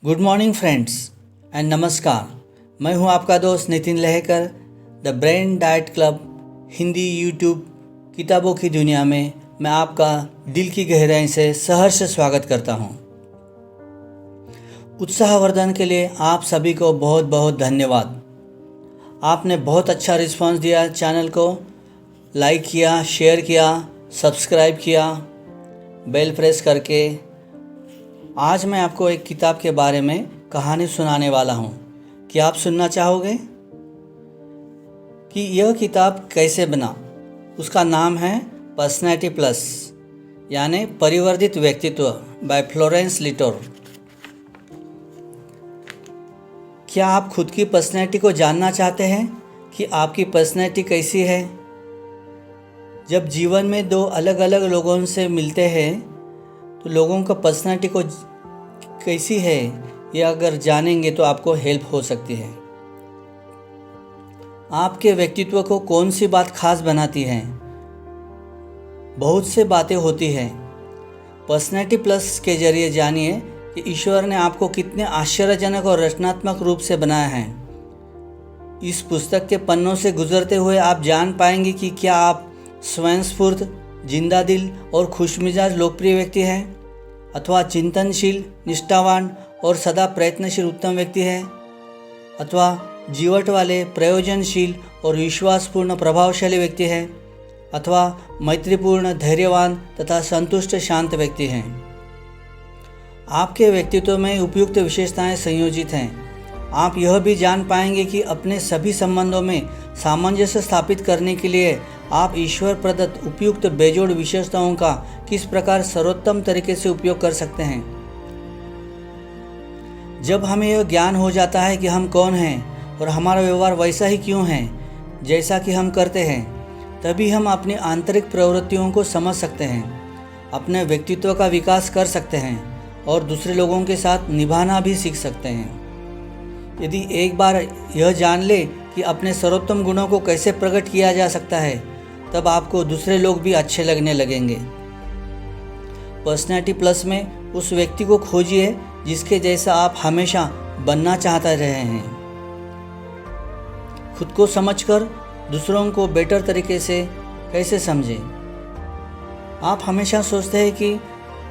Good morning friends and नमस्कार। मैं हूं आपका दोस्त Nitin Lahekar. The brain diet club Hindi YouTube किताबों की दुनिया में मैं आपका दिल की गहराई से सहर्ष स्वागत करता हूं। उत्साहवर्धन के लिए आप सभी को बहुत बहुत धन्यवाद। आपने बहुत अच्छा रिस्पांस दिया, चैनल को लाइक किया, शेयर किया, सब्सक्राइब किया, बेल प्रेस करके। आज मैं आपको एक किताब के बारे में कहानी सुनाने वाला हूँ। क्या आप सुनना चाहोगे कि यह किताब कैसे बना? उसका नाम है पर्सनैलिटी प्लस यानी परिवर्धित व्यक्तित्व बाय फ्लोरेंस लिटोर। क्या आप खुद की पर्सनैलिटी को जानना चाहते हैं कि आपकी पर्सनैलिटी कैसी है? जब जीवन में दो अलग अलग लोगों से मिलते हैं तो लोगों का पर्सनैलिटी को कैसी है ये अगर जानेंगे तो आपको हेल्प हो सकती है। आपके व्यक्तित्व को कौन सी बात खास बनाती है? बहुत से बातें होती हैं। पर्सनैलिटी प्लस के जरिए जानिए कि ईश्वर ने आपको कितने आश्चर्यजनक और रचनात्मक रूप से बनाया है। इस पुस्तक के पन्नों से गुजरते हुए आप जान पाएंगे कि क्या आप स्वयंस्फूर्त, जिंदा दिल और खुशमिजाज लोकप्रिय व्यक्ति हैं, अथवा चिंतनशील, निष्ठावान और सदा प्रयत्नशील उत्तम व्यक्ति है, अथवा जीवट वाले, प्रयोजनशील और विश्वासपूर्ण प्रभावशाली व्यक्ति है, अथवा मैत्रीपूर्ण, धैर्यवान तथा संतुष्ट शांत व्यक्ति हैं। आपके व्यक्तित्व में उपयुक्त विशेषताएं संयोजित हैं। आप यह भी जान पाएंगे कि अपने सभी संबंधों में सामंजस्य स्थापित करने के लिए आप ईश्वर प्रदत्त उपयुक्त बेजोड़ विशेषताओं का किस प्रकार सर्वोत्तम तरीके से उपयोग कर सकते हैं। जब हमें यह ज्ञान हो जाता है कि हम कौन हैं और हमारा व्यवहार वैसा ही क्यों है जैसा कि हम करते हैं, तभी हम अपनी आंतरिक प्रवृत्तियों को समझ सकते हैं, अपने व्यक्तित्व का विकास कर सकते हैं और दूसरे लोगों के साथ निभाना भी सीख सकते हैं। यदि एक बार यह जान ले कि अपने सर्वोत्तम गुणों को कैसे प्रकट किया जा सकता है, तब आपको दूसरे लोग भी अच्छे लगने लगेंगे। पर्सनैलिटी प्लस में उस व्यक्ति को खोजिए जिसके जैसा आप हमेशा बनना चाहते रहे हैं। खुद को समझकर दूसरों को बेटर तरीके से कैसे समझें। आप हमेशा सोचते हैं कि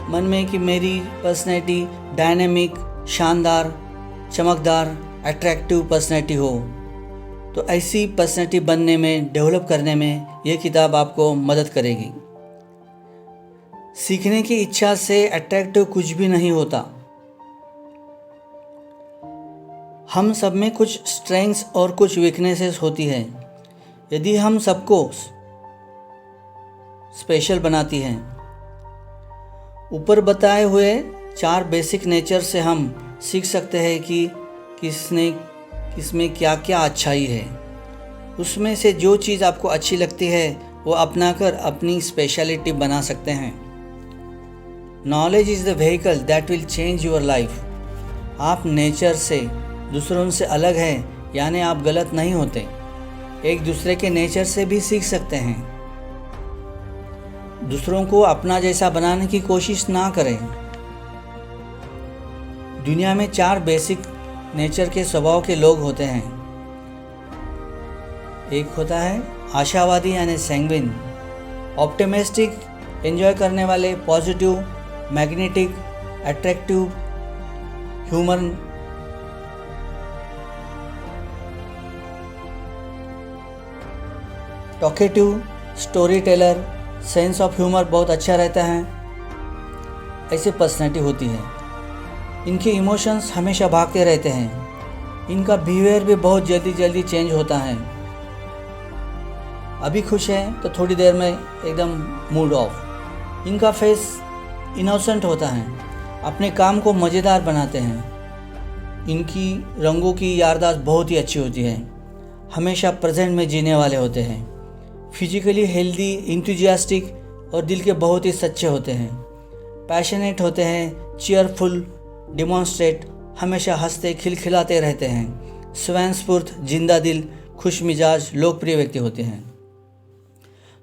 मन में कि मेरी पर्सनैलिटी डायनेमिक, शानदार, चमकदार, अट्रैक्टिव पर्सनैलिटी हो। तो ऐसी पर्सनैलिटी बनने में, डेवलप करने में यह किताब आपको मदद करेगी। सीखने की इच्छा से अट्रैक्टिव कुछ भी नहीं होता। हम सब में कुछ स्ट्रेंथ्स और कुछ वीकनेसेस होती है। यदि हम सबको स्पेशल बनाती हैं। ऊपर बताए हुए 4 बेसिक नेचर से हम सीख सकते हैं कि किसमें क्या क्या अच्छाई है। उसमें से जो चीज़ आपको अच्छी लगती है वो अपनाकर अपनी स्पेशलिटी बना सकते हैं। Knowledge is the vehicle that will change your life. आप नेचर से, दूसरों से अलग हैं, यानी आप गलत नहीं होते। एक दूसरे के नेचर से भी सीख सकते हैं। दूसरों को अपना जैसा बनाने की कोशिश ना करें। दुनिया में 4 बेसिक नेचर के स्वभाव के लोग होते हैं। एक होता है आशावादी यानी सैंग्विन, ऑप्टिमिस्टिक, एंजॉय करने वाले, positive, magnetic, attractive, humour, talkative, story teller, sense of humour बहुत अच्छा रहता है। ऐसी पर्सनैलिटी होती है। इनके इमोशंस हमेशा भागते रहते हैं। इनका बिहेवियर भी बहुत जल्दी चेंज होता है। अभी खुश हैं तो थोड़ी देर में एकदम मूड ऑफ। इनका फेस इनोसेंट होता है। अपने काम को मज़ेदार बनाते हैं। इनकी रंगों की याददाश्त बहुत ही अच्छी होती है। हमेशा प्रेजेंट में जीने वाले होते हैं। फिजिकली हेल्दी, इंथुजियास्टिक और दिल के बहुत ही सच्चे होते हैं। पैशनेट होते हैं, चीयरफुल, डिमॉन्स्ट्रेट, हमेशा हंसते खिलखिलाते रहते हैं। स्वयंस्फूर्त, जिंदा दिल, खुश मिजाज, लोकप्रिय व्यक्ति होते हैं।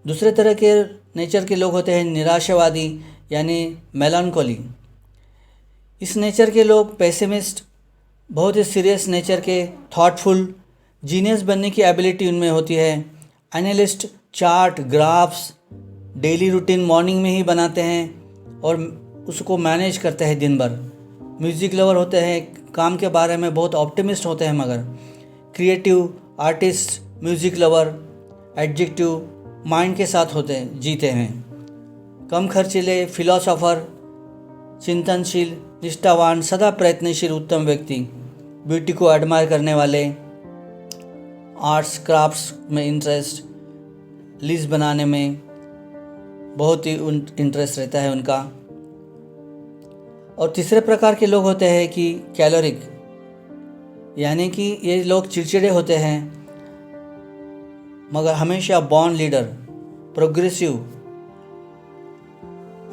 दूसरे तरह के नेचर के लोग होते हैं निराशावादी यानी मेलानकोली। इस नेचर के लोग पेसिमिस्ट, बहुत ही सीरियस नेचर के, थॉटफुल, जीनियस बनने की एबिलिटी उनमें होती है। Analyst chart, graphs daily routine morning में ही बनाते हैं और उसको मैनेज करते हैं दिन भर। म्यूज़िक लवर होते हैं, काम के बारे में बहुत ऑप्टिमिस्ट होते हैं, मगर creative, artist, music lover, adjective mind के साथ जीते हैं। कम खर्चीले, फिलोसोफर, चिंतनशील, निष्ठावान, सदा प्रयत्नशील उत्तम व्यक्ति, ब्यूटी को एडमायर करने वाले, आर्ट्स क्राफ्ट्स में इंटरेस्ट, लिस्ट बनाने में बहुत ही इंटरेस्ट रहता है उनका। और तीसरे प्रकार के लोग होते हैं कि कैलोरिक, यानी कि ये लोग चिड़चिड़े होते हैं मगर हमेशा बॉर्न लीडर, प्रोग्रेसिव,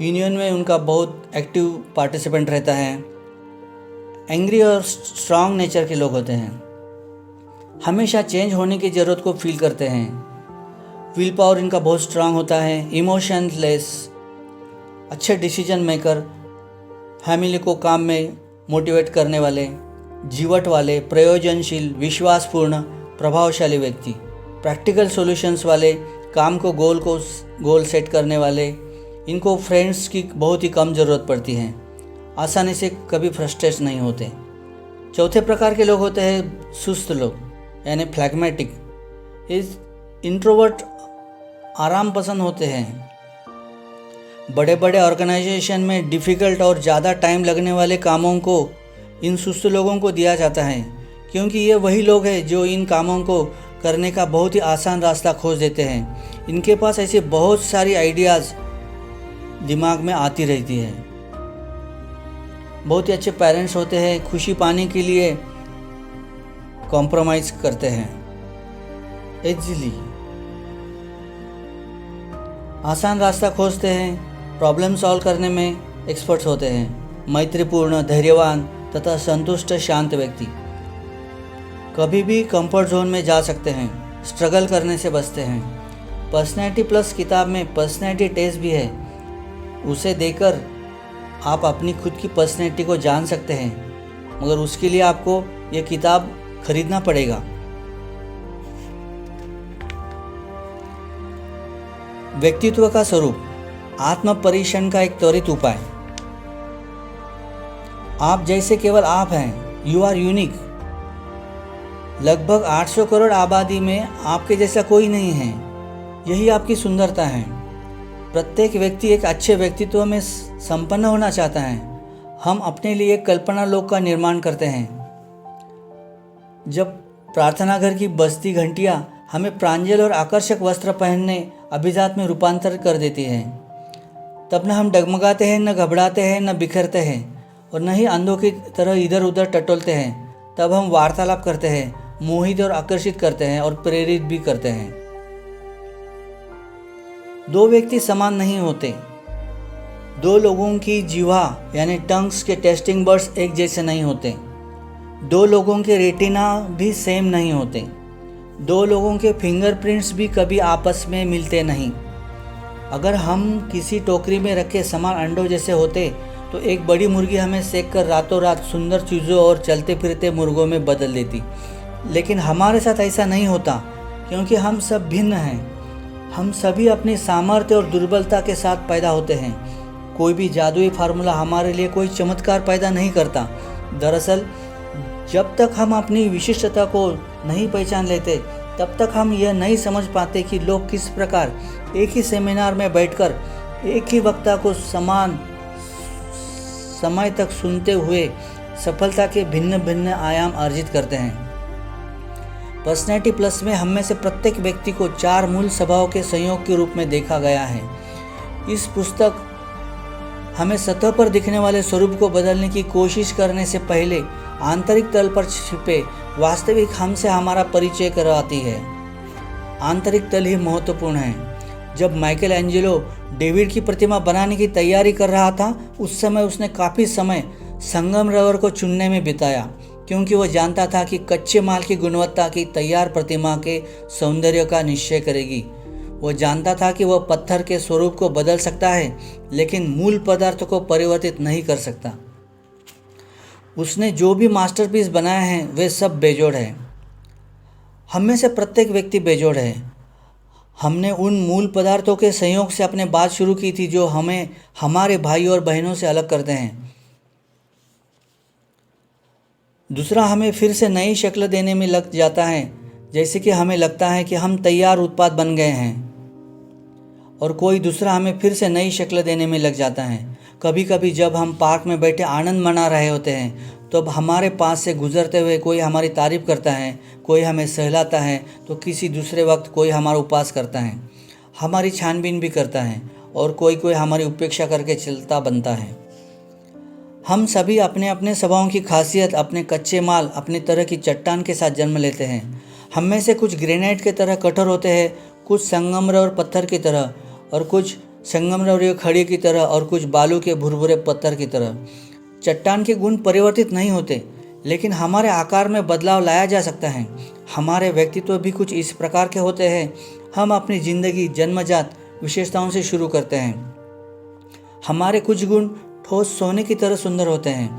यूनियन में उनका बहुत एक्टिव पार्टिसिपेंट रहता है। एंग्री और स्ट्रांग नेचर के लोग होते हैं, हमेशा चेंज होने की ज़रूरत को फील करते हैं। विल पावर इनका बहुत स्ट्रांग होता है। इमोशनलेस, अच्छे डिसीजन मेकर, फैमिली को काम में मोटिवेट करने वाले, जीवट वाले, प्रयोजनशील, विश्वासपूर्ण, प्रभावशाली व्यक्ति, प्रैक्टिकल सॉल्यूशंस वाले, काम को गोल सेट करने वाले। इनको फ्रेंड्स की बहुत ही कम ज़रूरत पड़ती है, आसानी से कभी फ्रस्ट्रेट नहीं होते। चौथे प्रकार के लोग होते हैं सुस्त लोग, यानी फ्लैग्मेटिक। इस इंट्रोवर्ट आराम पसंद होते हैं। बड़े बड़े ऑर्गेनाइजेशन में डिफ़िकल्ट और ज़्यादा टाइम लगने वाले कामों को इन सुस्त लोगों को दिया जाता है, क्योंकि ये वही लोग हैं जो इन कामों को करने का बहुत ही आसान रास्ता खोज देते हैं। इनके पास ऐसी बहुत सारी आइडियाज़ दिमाग में आती रहती है। बहुत ही अच्छे पेरेंट्स होते हैं, खुशी पाने के लिए कॉम्प्रोमाइज़ करते हैं इजीली, आसान रास्ता खोजते हैं, प्रॉब्लम सॉल्व करने में एक्सपर्ट्स होते हैं। मैत्रीपूर्ण, धैर्यवान तथा संतुष्ट शांत व्यक्ति, कभी भी कंफर्ट जोन में जा सकते हैं, स्ट्रगल करने से बचते हैं। पर्सनैलिटी प्लस किताब में पर्सनैलिटी टेस्ट भी है, उसे देकर आप अपनी खुद की पर्सनैलिटी को जान सकते हैं, मगर उसके लिए आपको ये किताब खरीदना पड़ेगा। व्यक्तित्व का स्वरूप, आत्म परीक्षण का एक त्वरित उपाय। आप जैसे केवल आप हैं, यू आर यूनिक। लगभग 800 करोड़ आबादी में आपके जैसा कोई नहीं है, यही आपकी सुंदरता है। प्रत्येक व्यक्ति एक अच्छे व्यक्तित्व में संपन्न होना चाहता है। हम अपने लिए एक कल्पना लोक का निर्माण करते हैं। जब प्रार्थना घर की बजती घंटियाँ हमें प्रांजल और आकर्षक वस्त्र पहनने अभिजात में रूपांतर कर देती हैं, तब न हम डगमगाते हैं, न घबराते हैं, न बिखरते हैं और न ही अंधों की तरह इधर उधर टटोलते हैं। तब हम वार्तालाप करते हैं, मोहित और आकर्षित करते हैं और प्रेरित भी करते हैं। दो व्यक्ति समान नहीं होते। दो लोगों की जिह्वा यानी टंग्स के टेस्टिंग बर्ड्स एक जैसे नहीं होते। दो लोगों के रेटिना भी सेम नहीं होते। दो लोगों के फिंगरप्रिंट्स भी कभी आपस में मिलते नहीं। अगर हम किसी टोकरी में रखे समान अंडों जैसे होते तो एक बड़ी मुर्गी हमें सेक कर रातों रात सुंदर चीज़ों और चलते फिरते मुर्गों में बदल देती। लेकिन हमारे साथ ऐसा नहीं होता, क्योंकि हम सब भिन्न हैं। हम सभी अपनी सामर्थ्य और दुर्बलता के साथ पैदा होते हैं। कोई भी जादुई फार्मूला हमारे लिए कोई चमत्कार पैदा नहीं करता। दरअसल जब तक हम अपनी विशिष्टता को नहीं पहचान लेते, तब तक हम यह नहीं समझ पाते कि लोग किस प्रकार एक ही सेमिनार में बैठकर एक ही वक्ता को समान समय तक सुनते हुए सफलता के भिन्न भिन्न आयाम अर्जित करते हैं। पर्सनैलिटी प्लस में हम में से प्रत्येक व्यक्ति को 4 मूल स्वभाव के संयोग के रूप में देखा गया है। इस पुस्तक हमें सतह पर दिखने वाले स्वरूप को बदलने की कोशिश करने से पहले आंतरिक तल पर छिपे वास्तविक हमसे हमारा परिचय करवाती है। आंतरिक तल ही महत्वपूर्ण है। जब माइकल एंजेलो डेविड की प्रतिमा बनाने की तैयारी कर रहा था, उस समय उसने काफ़ी समय संगमरवर को चुनने में बिताया, क्योंकि वह जानता था कि कच्चे माल की गुणवत्ता की तैयार प्रतिमा के सौंदर्य का निश्चय करेगी। वह जानता था कि वह पत्थर के स्वरूप को बदल सकता है, लेकिन मूल पदार्थ को परिवर्तित नहीं कर सकता। उसने जो भी मास्टरपीस बनाए हैं वे सब बेजोड़ है। हम में से प्रत्येक व्यक्ति बेजोड़ है। हमने उन मूल पदार्थों के संयोग से अपने बात शुरू की थी जो हमें हमारे भाई और बहनों से अलग करते हैं। दूसरा, हमें फिर से नई शक्ल देने में लग जाता है, जैसे कि हमें लगता है कि हम तैयार उत्पाद बन गए हैं, और कोई दूसरा हमें फिर से नई शक्ल देने में लग जाता है। कभी कभी जब हम पार्क में बैठे आनंद मना रहे होते हैं तो हमारे पास से गुजरते हुए कोई हमारी तारीफ करता है, कोई हमें सहलाता है, तो किसी दूसरे वक्त कोई हमारा उपहास करता है, हमारी छानबीन भी करता है, और कोई हमारी उपेक्षा करके चलता बनता है। हम सभी अपने अपने स्वभावों की खासियत, अपने कच्चे माल, अपने तरह की चट्टान के साथ जन्म लेते हैं। हम में से कुछ ग्रेनाइट की तरह कठोर होते हैं, कुछ संगमरमर और पत्थर की तरह, और कुछ संगमरमर और खड़ी की तरह, और कुछ बालू के भुरभुरे पत्थर की तरह। चट्टान के गुण परिवर्तित नहीं होते, लेकिन हमारे आकार में बदलाव लाया जा सकता है। हमारे व्यक्तित्व भी कुछ इस प्रकार के होते हैं। हम अपनी जिंदगी जन्मजात विशेषताओं से शुरू करते हैं। हमारे कुछ गुण ठोस सोने की तरह सुंदर होते हैं,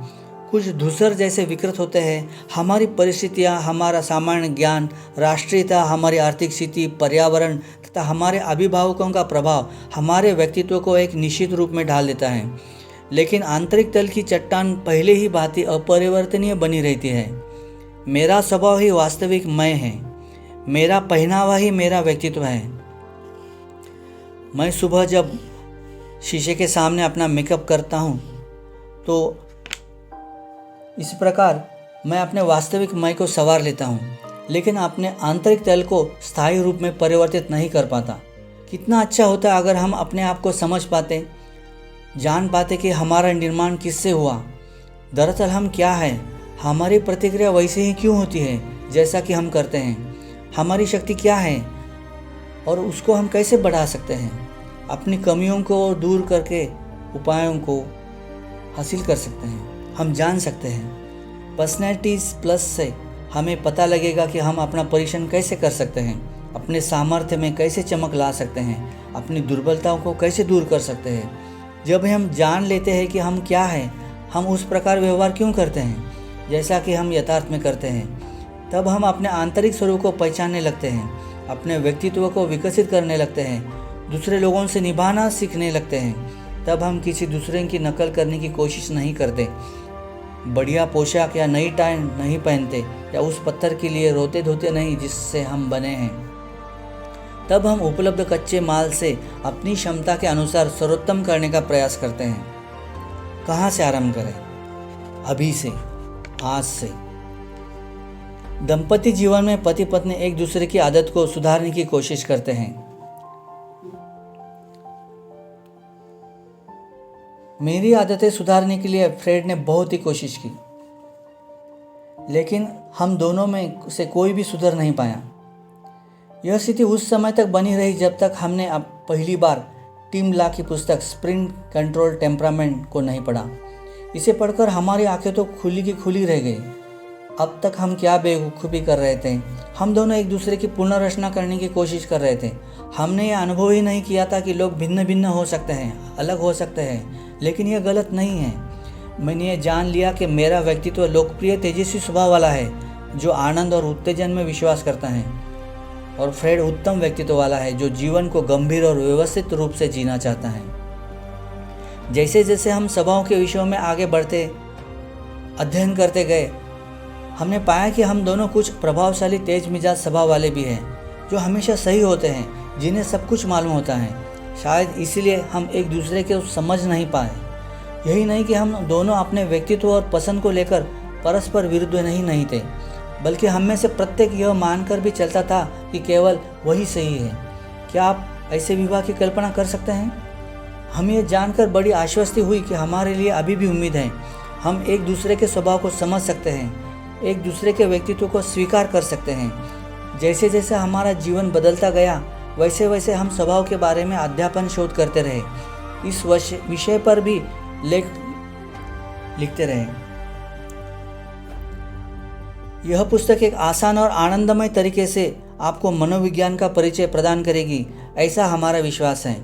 कुछ धूसर जैसे विकृत होते हैं। हमारी परिस्थितियाँ, हमारा सामान्य ज्ञान, राष्ट्रीयता, हमारी आर्थिक स्थिति, पर्यावरण तथा हमारे अभिभावकों का प्रभाव हमारे व्यक्तित्व को एक निश्चित रूप में ढाल देता है। लेकिन आंतरिक तल की चट्टान पहले ही भांति अपरिवर्तनीय बनी रहती है। मेरा स्वभाव ही वास्तविक मैं है, मेरा पहनावा ही मेरा व्यक्तित्व है। मैं सुबह जब शीशे के सामने अपना मेकअप करता हूँ तो इस प्रकार मैं अपने वास्तविक मैं को संवार लेता हूँ, लेकिन अपने आंतरिक तल को स्थायी रूप में परिवर्तित नहीं कर पाता। कितना अच्छा होता अगर हम अपने आप को समझ पाते, जान पाते कि हमारा निर्माण किससे हुआ, दरअसल हम क्या हैं, हमारी प्रतिक्रिया वैसे ही क्यों होती है जैसा कि हम करते हैं, हमारी शक्ति क्या है और उसको हम कैसे बढ़ा सकते हैं, अपनी कमियों को दूर करके उपायों को हासिल कर सकते हैं। हम जान सकते हैं पर्सनैलिटीज प्लस से हमें पता लगेगा कि हम अपना परीक्षण कैसे कर सकते हैं, अपने सामर्थ्य में कैसे चमक ला सकते हैं, अपनी दुर्बलताओं को कैसे दूर कर सकते हैं। जब हम जान लेते हैं कि हम क्या हैं, हम उस प्रकार व्यवहार क्यों करते हैं जैसा कि हम यथार्थ में करते हैं, तब हम अपने आंतरिक स्वरूप को पहचानने लगते हैं, अपने व्यक्तित्व को विकसित करने लगते हैं, दूसरे लोगों से निभाना सीखने लगते हैं। तब हम किसी दूसरे की नकल करने की कोशिश नहीं करते, बढ़िया पोशाक या नई टाई नहीं पहनते, या उस पत्थर के लिए रोते धोते नहीं जिससे हम बने हैं। तब हम उपलब्ध कच्चे माल से अपनी क्षमता के अनुसार सर्वोत्तम करने का प्रयास करते हैं। कहाँ से आरंभ करें? अभी से, आज से। दंपति जीवन में पति पत्नी एक दूसरे की आदत को सुधारने की कोशिश करते हैं। मेरी आदतें सुधारने के लिए फ्रेड ने बहुत ही कोशिश की, लेकिन हम दोनों में से कोई भी सुधर नहीं पाया। यह स्थिति उस समय तक बनी रही जब तक हमने अब पहली बार टिम ला की पुस्तक स्प्रिंट कंट्रोल टेम्परामेंट को नहीं पढ़ा। इसे पढ़कर हमारी आंखें तो खुली की खुली रह गई। अब तक हम क्या बेवकूफ़ी कर रहे थे। हम दोनों एक दूसरे की पुनर्रचना करने की कोशिश कर रहे थे। हमने यह अनुभव ही नहीं किया था कि लोग भिन्न भिन्न हो सकते हैं, अलग हो सकते हैं, लेकिन यह गलत नहीं है। मैंने ये जान लिया कि मेरा व्यक्तित्व लोकप्रिय तेजस्वी स्वभाव वाला है जो आनंद और उत्तेजन में विश्वास करता है, और फ्रेड उत्तम व्यक्तित्व वाला है जो जीवन को गंभीर और व्यवस्थित रूप से जीना चाहता है। जैसे जैसे हम स्वभाव के विषयों में आगे बढ़ते अध्ययन करते गए, हमने पाया कि हम दोनों कुछ प्रभावशाली तेज मिजाज स्वभाव वाले भी हैं जो हमेशा सही होते हैं, जिन्हें सब कुछ मालूम होता है। शायद इसीलिए हम एक दूसरे को समझ नहीं पाए। यही नहीं कि हम दोनों अपने व्यक्तित्व और पसंद को लेकर परस्पर विरुद्ध नहीं थे, बल्कि हम में से प्रत्येक यह मानकर भी चलता था कि केवल वही सही है। क्या आप ऐसे विवाह की कल्पना कर सकते हैं? हमें यह जानकर बड़ी आश्वस्ति हुई कि हमारे लिए अभी भी उम्मीद है। हम एक दूसरे के स्वभाव को समझ सकते हैं, एक दूसरे के व्यक्तित्व को स्वीकार कर सकते हैं। जैसे जैसे हमारा जीवन बदलता गया, वैसे वैसे हम स्वभाव के बारे में अध्यापन शोध करते रहे, इस विषय पर भी लेख लिखते रहे। यह पुस्तक एक आसान और आनंदमय तरीके से आपको मनोविज्ञान का परिचय प्रदान करेगी, ऐसा हमारा विश्वास है।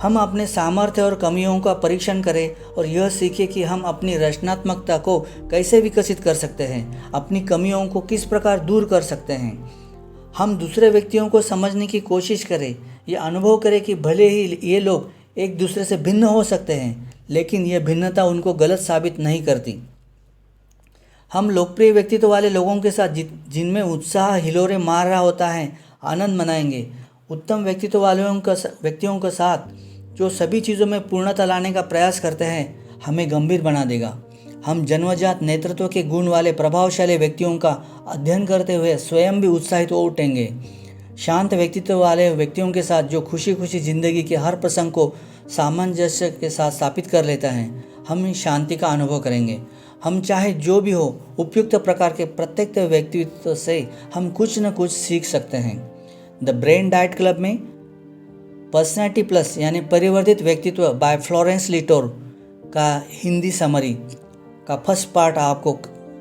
हम अपने सामर्थ्य और कमियों का परीक्षण करें और यह सीखें कि हम अपनी रचनात्मकता को कैसे विकसित कर सकते हैं, अपनी कमियों को किस प्रकार दूर कर सकते हैं। हम दूसरे व्यक्तियों को समझने की कोशिश करें, ये अनुभव करें कि भले ही ये लोग एक दूसरे से भिन्न हो सकते हैं, लेकिन यह भिन्नता उनको गलत साबित नहीं करती। हम लोकप्रिय व्यक्तित्व वाले लोगों के साथ जिनमें उत्साह हिलोरे मार रहा होता है आनंद मनाएंगे। उत्तम व्यक्तित्व व्यक्तियों के साथ जो सभी चीज़ों में पूर्णता लाने का प्रयास करते हैं हमें गंभीर बना देगा। हम जन्मजात नेतृत्व के गुण वाले प्रभावशाली व्यक्तियों का अध्ययन करते हुए स्वयं भी उत्साहित हो उठेंगे। शांत व्यक्तित्व वाले व्यक्तियों के साथ जो खुशी खुशी जिंदगी के हर प्रसंग को सामंजस्य के साथ स्थापित कर लेता है, हम शांति का अनुभव करेंगे। हम चाहे जो भी हो, उपयुक्त प्रकार के प्रत्येक व्यक्तित्व से हम कुछ न कुछ सीख सकते हैं। द ब्रेन डाइट क्लब में पर्सनैलिटी प्लस यानी परिवर्तित व्यक्तित्व बाय फ्लोरेंस लिटोर का हिंदी समरी का फर्स्ट पार्ट आपको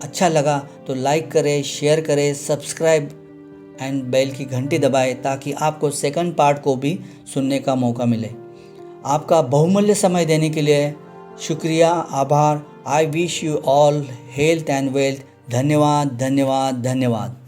अच्छा लगा तो लाइक करें, शेयर करें, सब्सक्राइब एंड बेल की घंटी दबाएं ताकि आपको सेकंड पार्ट को भी सुनने का मौका मिले। आपका बहुमूल्य समय देने के लिए शुक्रिया, आभार। I wish you all health and wealth. धन्यवाद, धन्यवाद, धन्यवाद।